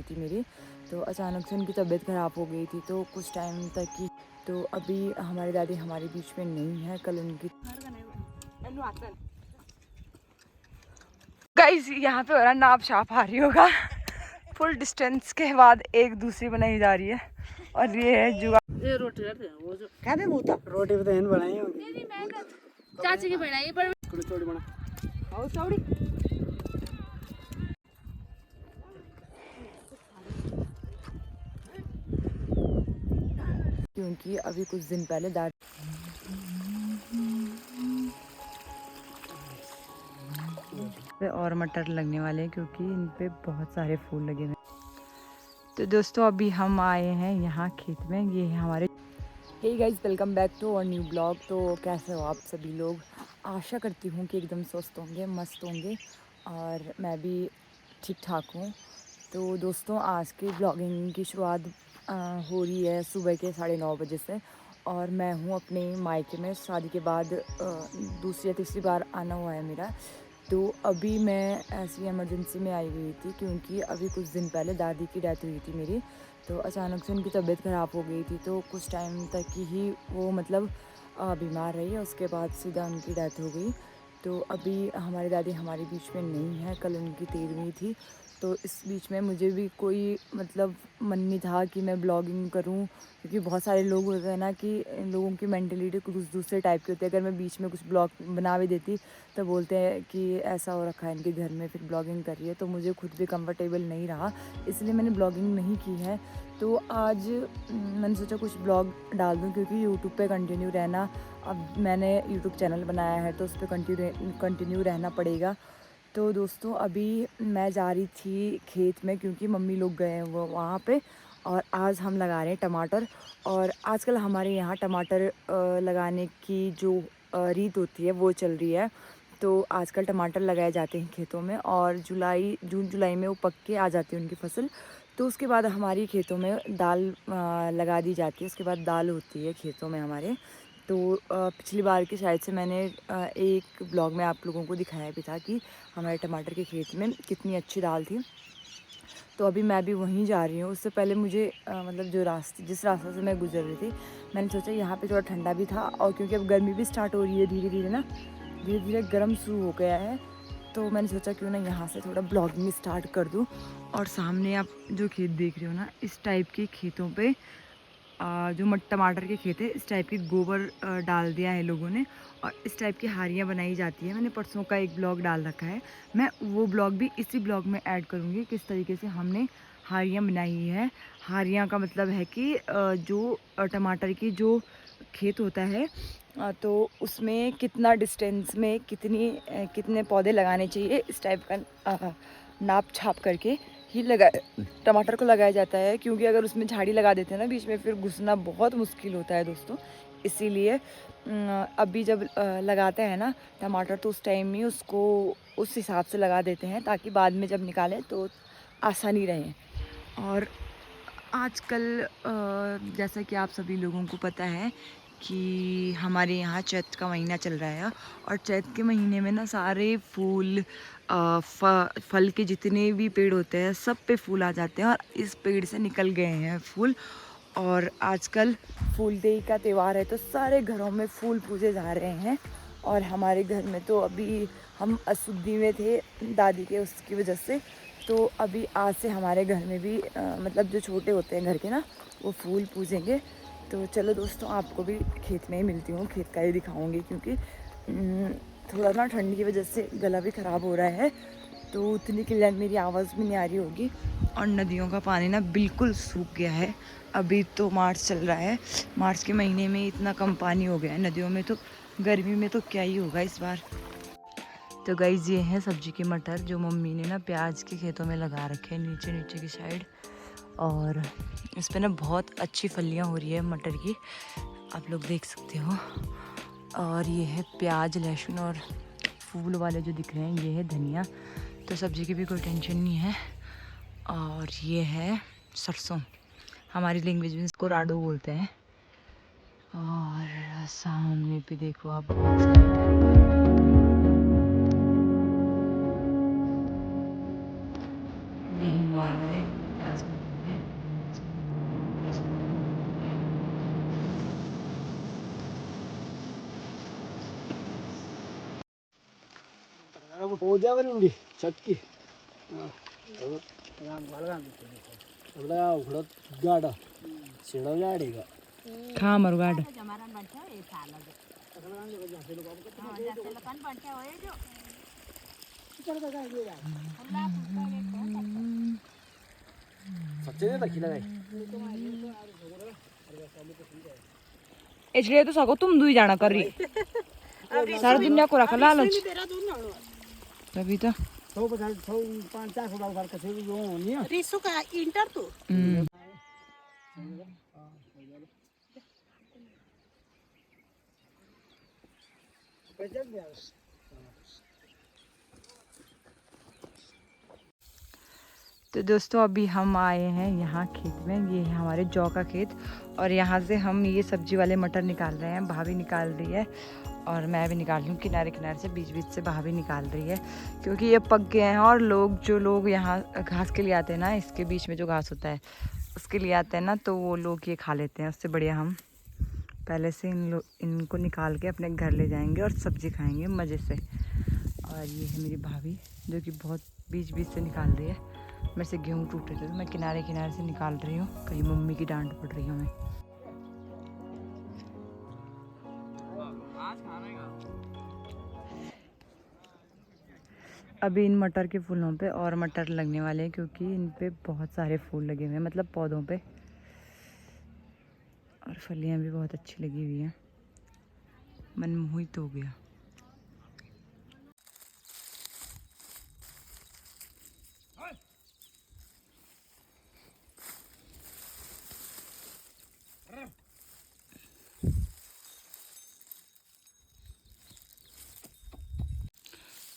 थी मेरी, तो अचानक से उनकी तबीयत ख़राब हो गई थी, तो कुछ टाइम तक ही। तो अभी हमारी दादी हमारे बीच में नहीं है। कल उनकी गाइस यहाँ पे हो रहा नाप छाप आ रही होगा। फुल डिस्टेंस के बाद एक दूसरी बनाई जा रही है और ये है जुआ। ये रोटी वो जो क्या दे मुता रोटी तो बनाई होगी चाची की बनाई पर चौड़ी बना आओ चौड़ी। क्योंकि अभी कुछ दिन पहले और मटर लगने वाले हैं क्योंकि इन पे बहुत सारे फूल लगे हुए हैं। तो दोस्तों अभी हम आए हैं यहाँ खेत में। ये है हमारे hey guys, welcome back to our new blog. तो कैसे हो आप सभी लोग? आशा करती हूँ कि एकदम स्वस्थ होंगे, मस्त होंगे और मैं भी ठीक ठाक हूँ। तो दोस्तों आज की ब्लॉगिंग की शुरुआत हो रही है सुबह के 9:30 बजे से और मैं हूँ अपने मायके में। शादी के बाद दूसरी या तीसरी बार आना हुआ है मेरा। तो अभी मैं ऐसी इमरजेंसी में आई हुई थी क्योंकि अभी कुछ दिन पहले दादी की डेथ हुई थी मेरी। तो अचानक से उनकी तबीयत ख़राब हो गई थी, तो कुछ टाइम तक ही वो मतलब बीमार रही है। उसके बाद सीधा उनकी डेथ हो गई। तो अभी हमारी दादी हमारे बीच में नहीं है। कल उनकी 13वीं थी, तो इस बीच में मुझे भी कोई मतलब मन नहीं था कि मैं ब्लॉगिंग करूं, क्योंकि बहुत सारे लोग होते हैं ना कि इन लोगों की मेंटलिटी कुछ दूसरे टाइप की होती है। अगर मैं बीच में कुछ ब्लॉग बना भी देती तो बोलते हैं कि ऐसा हो रखा है इनके घर में, फिर ब्लॉगिंग कर रही है। तो मुझे खुद भी कंफर्टेबल नहीं रहा, इसलिए मैंने ब्लॉगिंग नहीं की है। तो आज मैंने सोचा कुछ ब्लॉग डाल दूं, क्योंकि यूट्यूब पे कंटिन्यू रहना, अब मैंने यूट्यूब चैनल बनाया है तो उस पर कंटिन्यू रहना पड़ेगा। तो दोस्तों अभी मैं जा रही थी खेत में क्योंकि मम्मी लोग गए हैं वो वहाँ पे, और आज हम लगा रहे हैं टमाटर। और आजकल हमारे यहाँ टमाटर लगाने की जो रीत होती है वो चल रही है। तो आजकल टमाटर लगाए जाते हैं खेतों में और जून जुलाई में वो पक के आ जाती है उनकी फसल। तो उसके बाद हमारी खेतों में दाल लगा दी जाती है। उसके बाद दाल होती है खेतों में हमारे। तो पिछली बार की शायद से मैंने एक ब्लॉग में आप लोगों को दिखाया भी था कि हमारे टमाटर के खेत में कितनी अच्छी दाल थी। तो अभी मैं भी वहीं जा रही हूँ। उससे पहले मुझे मतलब जिस रास्ते से मैं गुजर रही थी, मैंने सोचा यहाँ पे थोड़ा ठंडा भी था, और क्योंकि अब गर्मी भी स्टार्ट हो रही है धीरे धीरे ना, धीरे धीरे गर्म शुरू हो गया है। तो मैंने सोचा क्यों ना यहाँ से थोड़ा ब्लॉगिंग स्टार्ट कर दूँ। और सामने आप जो खेत देख रहे हो ना, इस टाइप के खेतों पे जो टमाटर के खेत है, इस टाइप के गोबर डाल दिया है लोगों ने, और इस टाइप की हारियाँ बनाई जाती है। मैंने परसों का एक ब्लॉग डाल रखा है, मैं वो ब्लॉग भी इसी ब्लॉग में ऐड करूँगी किस तरीके से हमने हारियाँ बनाई है। हारियाँ का मतलब है कि जो टमाटर की जो खेत होता है, तो उसमें कितना डिस्टेंस में कितने पौधे लगाने चाहिए, इस टाइप का नाप छाप करके ही टमाटर को लगाया जाता है। क्योंकि अगर उसमें झाड़ी लगा देते हैं ना बीच में, फिर घुसना बहुत मुश्किल होता है दोस्तों। इसीलिए अभी जब लगाते हैं ना टमाटर, तो उस टाइम ही उसको उस हिसाब से लगा देते हैं ताकि बाद में जब निकालें तो आसानी रहे। और आजकल जैसा कि आप सभी लोगों को पता है कि हमारे यहाँ चैत का महीना चल रहा है, और चैत के महीने में ना सारे फूल फल के जितने भी पेड़ होते हैं सब पे फूल आ जाते हैं, और इस पेड़ से निकल गए हैं फूल। और आजकल फूलदेई का त्यौहार है, तो सारे घरों में फूल पूजे जा रहे हैं। और हमारे घर में तो अभी हम अशुद्धि में थे दादी के उसकी वजह से, तो अभी आज से हमारे घर में भी मतलब जो छोटे होते हैं घर के ना, वो फूल पूजेंगे। तो चलो दोस्तों, आपको भी खेत में ही मिलती हूँ, खेत का ही दिखाऊंगी, क्योंकि थोड़ा ना ठंड की वजह से गला भी ख़राब हो रहा है, तो उतनी क्लियर मेरी आवाज़ भी नहीं आ रही होगी। और नदियों का पानी ना बिल्कुल सूख गया है। अभी तो मार्च चल रहा है, मार्च के महीने में इतना कम पानी हो गया है नदियों में, तो गर्मी में तो क्या ही होगा इस बार। तो गाइस ये हैं सब्जी के मटर, जो मम्मी ने ना प्याज के खेतों में लगा रखे हैं नीचे नीचे की साइड। और इस पे ना बहुत अच्छी फलियां हो रही है मटर की, आप लोग देख सकते हो। और ये है प्याज, लहसुन, और फूल वाले जो दिख रहे हैं ये है धनिया। तो सब्जी की भी कोई टेंशन नहीं है। और ये है सरसों, हमारी लैंग्वेज में इसको राडो बोलते हैं। और सामने भी देखो आप, बहुत सारे ओजावरी चक्की उघडत गाडा शिणव गाडीगा खा मरु गाड सच्चे नहीं रखी लगा इसलिए तो सको तुम दुई जाना कर रही सारा दुनिया को रखा लालच तभी तो 5-4 बार कसे भी जो नहीं है रिसु का इंटर तो तो दोस्तों अभी हम आए हैं यहाँ खेत में। ये है हमारे जौ का खेत और यहाँ से हम ये सब्जी वाले मटर निकाल रहे हैं। भाभी निकाल रही है और मैं भी निकाल रही हूँ किनारे किनारे से, बीच बीच से भाभी निकाल रही है क्योंकि ये पक गए हैं। और जो लोग यहाँ घास के लिए आते हैं ना, इसके बीच में जो घास होता है उसके लिए आते हैं ना, तो वो लोग ये खा लेते हैं। उससे बढ़िया हम पहले से इनको निकाल के अपने घर ले जाएंगे और सब्जी खाएँगे मज़े से। और ये है मेरी भाभी जो कि बहुत बीच बीच से निकाल रही है। मेरे से गेहूँ टूटे थे तो मैं किनारे किनारे से निकाल रही हूँ, कहीं मम्मी की डांट पड़ रही हूँ मैं। अभी इन मटर के फूलों पे और मटर लगने वाले हैं क्योंकि इन पे बहुत सारे फूल लगे हुए हैं, मतलब पौधों पे, और फलियाँ भी बहुत अच्छी लगी हुई हैं। मन मोहित हो गया।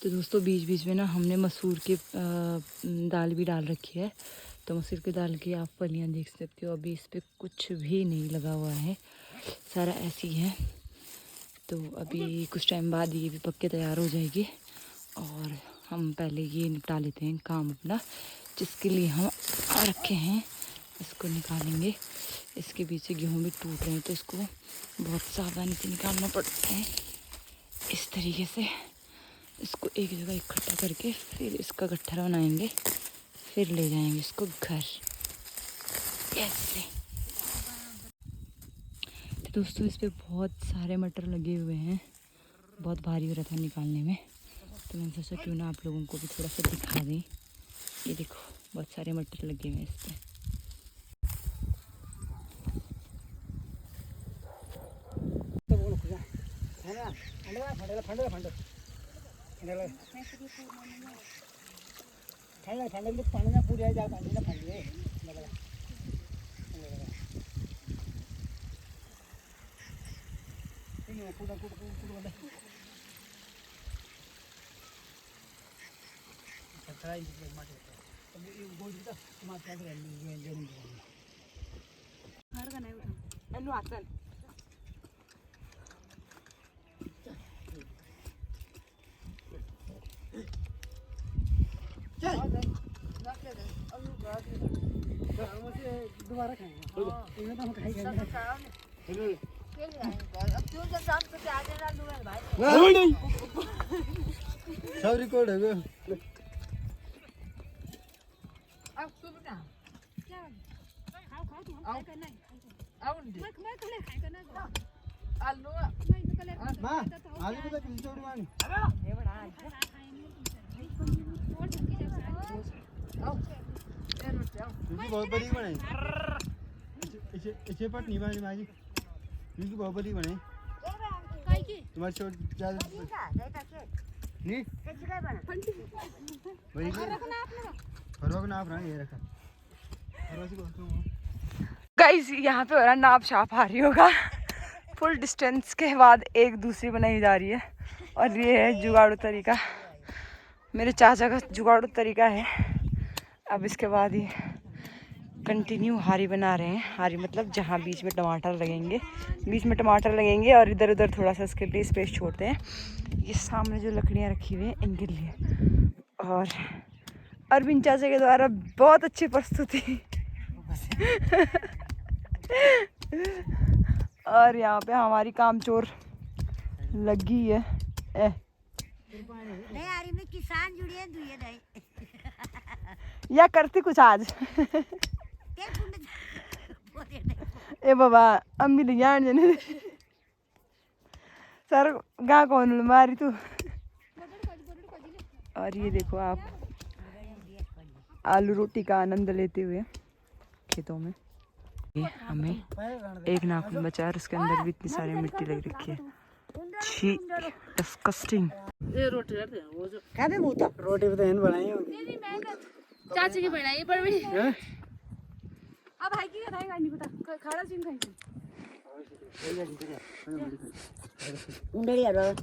तो दोस्तों बीच बीच में ना हमने मसूर की दाल भी डाल रखी है। तो मसूर की दाल की आप फलियाँ देख सकते हो। अभी इस पर कुछ भी नहीं लगा हुआ है, सारा ऐसी है। तो अभी कुछ टाइम बाद ये भी पक के तैयार हो जाएगी और हम पहले ये निपटा लेते हैं काम अपना, जिसके लिए हम आ रखे हैं। इसको निकालेंगे। इसके पीछे गेहूँ भी टूट रहे हैं तो इसको बहुत सावधानी से निकालना पड़ता है। इस तरीके से इसको एक जगह इकट्ठा करके फिर इसका गट्ठरा बनाएंगे, फिर ले जाएंगे इसको घर ऐसे। तो दोस्तों इस पे बहुत सारे मटर लगे हुए हैं, बहुत भारी हो रहा था निकालने में, तो मैंने सोचा क्यों ना आप लोगों को भी थोड़ा सा दिखा दें। ये देखो बहुत सारे मटर लगे हुए हैं इस पर। दोबारा खाएंगे। सब रिकॉर्ड है बहुत बड़ी बनाई इसे पट नहीं बनी माजी क्योंकि बहुत बड़ी बनाई तुम्हारी छोट ज्यादा नहीं वही फरोग नाप रहा ये रखा गाइस यहाँ पे हो रहा नाप छाप आ रही होगा। फुल डिस्टेंस के बाद एक दूसरी बनाई जा रही है और ये है जुगाड़ू तरीका, मेरे चाचा का जुगाड़ू तरीका है। अब इसके बाद ये कंटिन्यू हारी बना रहे हैं। हारी मतलब जहाँ बीच में टमाटर लगेंगे, बीच में टमाटर लगेंगे और इधर उधर थोड़ा सा इसके लिए स्पेस छोड़ते हैं। ये सामने जो लकड़ियाँ रखी हुई हैं इनके लिए। और अरविंद चाचा के द्वारा बहुत अच्छी प्रस्तुति और यहाँ पे हमारी कामचोर लगी है। नहीं आ रही में किसान जुड़े हैं दुए दे या करती कुछ आज ते पुंड बोले नहीं ए बाबा अम्मी ले जान जने सर गा कौन मारी तू। और ये देखो आप आलू रोटी का आनंद लेते हुए खेतों में। ये हमें एक नाखून बचा है और उसके अंदर भी इतनी सारी मिट्टी लग रखी है। छी डिस्गस्टिंग। काबे मुता रोटी भी तो इन बनाई होगी। चाची की बनाई पर भी अब भाई की खाएगा नहीं पता खाड़ा सीन खाएगी उंडड़ी रो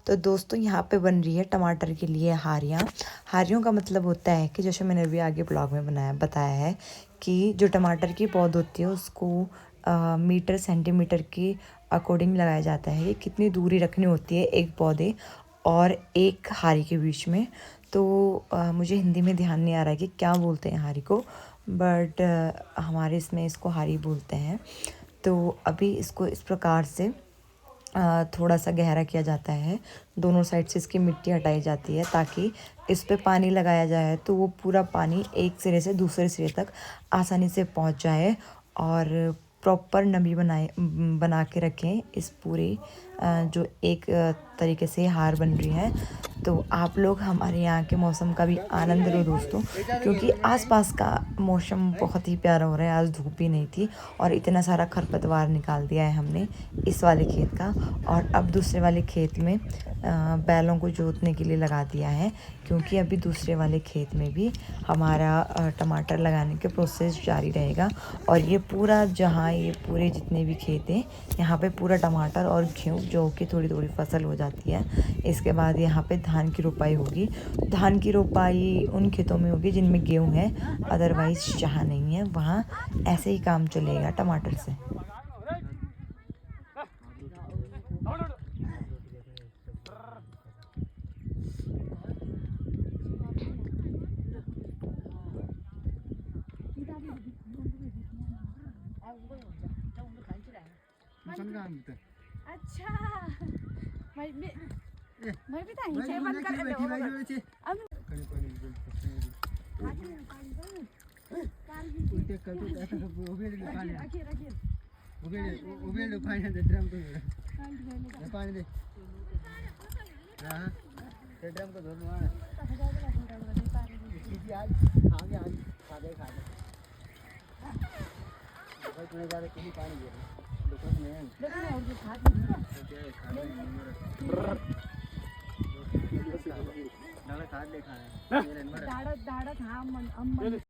तो दोस्तों यहाँ पे बन रही है टमाटर के लिए हारियाँ। हारियों का मतलब होता है कि जैसे मैंने अभी आगे ब्लॉग में बताया है कि जो टमाटर की पौध होती है उसको मीटर सेंटीमीटर के अकॉर्डिंग लगाया जाता है। ये कितनी दूरी रखनी होती है एक पौधे और एक हारी के बीच में। तो मुझे हिंदी में ध्यान नहीं आ रहा है कि क्या बोलते हैं हारी को, बट हमारे इसमें इसको हारी बोलते हैं। तो अभी इसको इस प्रकार से थोड़ा सा गहरा किया जाता है, दोनों साइड से इसकी मिट्टी हटाई जाती है ताकि इस पे पानी लगाया जाए तो वो पूरा पानी एक सिरे से दूसरे सिरे तक आसानी से पहुंच जाए और प्रॉपर नमी बना के रखें इस पूरे जो एक तरीके से हार बन रही है। तो आप लोग हमारे यहाँ के मौसम का भी आनंद लो दोस्तों, क्योंकि आसपास का मौसम बहुत ही प्यारा हो रहा है। आज धूप ही नहीं थी और इतना सारा खरपतवार निकाल दिया है हमने इस वाले खेत का, और अब दूसरे वाले खेत में बैलों को जोतने के लिए लगा दिया है, क्योंकि अभी दूसरे वाले खेत में भी हमारा टमाटर लगाने के प्रोसेस जारी रहेगा। और ये पूरा जहाँ ये पूरे जितने भी खेत हैं यहाँ पे पूरा टमाटर और गेहूँ जो कि थोड़ी थोड़ी फसल हो जाती है। इसके बाद यहाँ पे धान की रोपाई होगी। धान की रोपाई उन खेतों में होगी जिनमें गेहूँ है, अदरवाइज जहाँ नहीं है वहाँ ऐसे ही काम चलेगा टमाटर से। अच्छा मैं भी था नीचे बंद कर दे अब ड्रम को धोना पानी